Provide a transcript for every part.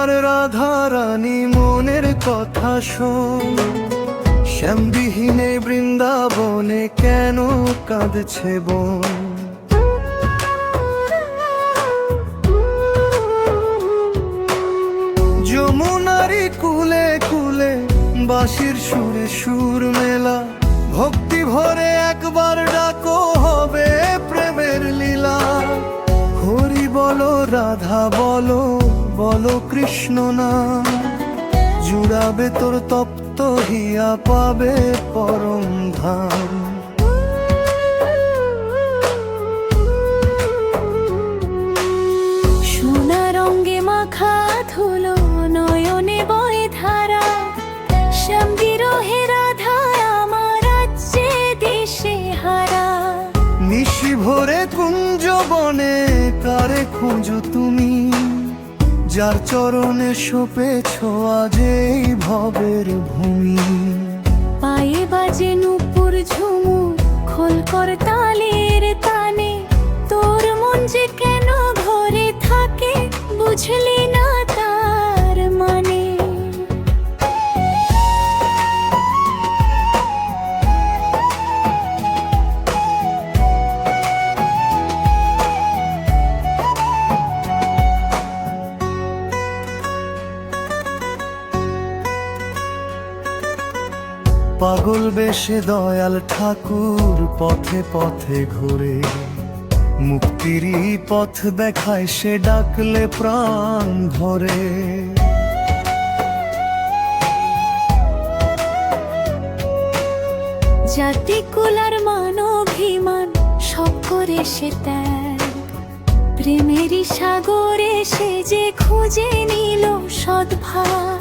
আমার রাধা রানী মনের কথা শোন, শ্যামবিহীনে বৃন্দাবনে কেন কাঁদছে বন। যমুনারি কুলে কুলে বাঁশির সুরে সুর মেলা, ভক্তি ভরে একবার ডাকো হবে প্রেমের লীলা। হরি বলো রাধা বলো, বলো কৃষ্ণ নাম, জুড়াবে তোর তপ্ত হিয়া পাবে পরম ধাম। সোনা রঙে মাখা ধুলো নয়নে বয়ে ধারা, শ্যাম বিরহে রাধা আমার রাজ্যে দেশে হারা। নিশি ভোরে কুঞ্জ বনে কারে খুঁজো তুমি, যার চরণে শোপেছ আজ এই ভবের ভূমি। পায়ে বাজে নূপুর ঝুমুর খোল কর তালের তানে, তোর মন যে কেন ঘরে থাকে বুঝলি না তার মানে। পাগল বেশে দয়াল ঠাকুর পথে পথে ঘুরে, মুক্তিরই পথ দেখায় সে ডাকলে প্রাণ ভরে। জাতি কুলার মানভিমান সব করে সে ত্যাগ, প্রেমেরই সাগরে সে যে খুঁজে নিল সদ্ভাব।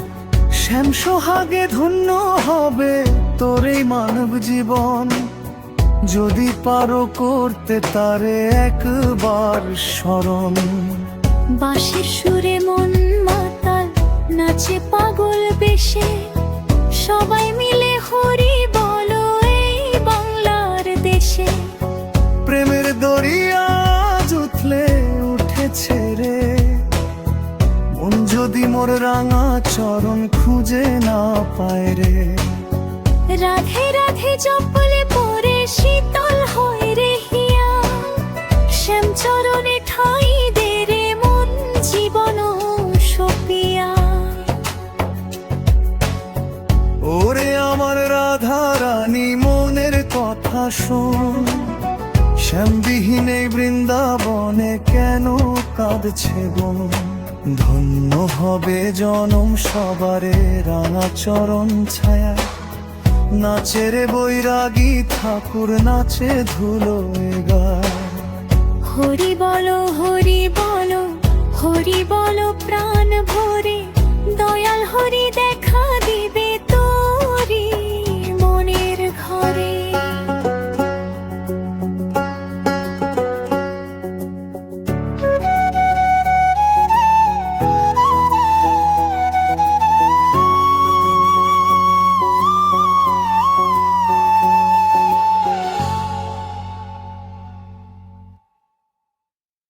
শ্যাম সোহাগে ধন্য হবে তোর এই মানব জীবন, যদি পারো করতে তারে একবার স্মরণ। বাঁশির সুরে মন মাতাল নাচে পাগল বেশে, সবাই মিলে হরি বলো এই বাংলার দেশে। প্রেমের দরিয়া উঠলে উঠেছে রে, মন যদি মোর রাঙা চরণ খুঁজে না পায় রে। রাধে রাধে জপলে পরে শীতল হয় রে হিয়া, শ্যাম চরণে ঠাঁই দে রে মন জীবন সপিয়া। ওরে আমার রাধা রানী মনের কথা শোন, শ্যামবিহীনে বৃন্দাবনে কেন কাঁদছে বন। ধন্য হবে জনম সবারে রাঙা চরণ ছায়া, নাচে রে বৈরাগী ঠাকুর নাচে ধুলো গায়। হরি বলো হরি বলো, হরি বলো প্রাণ ভরে, দয়াল হরি দেখ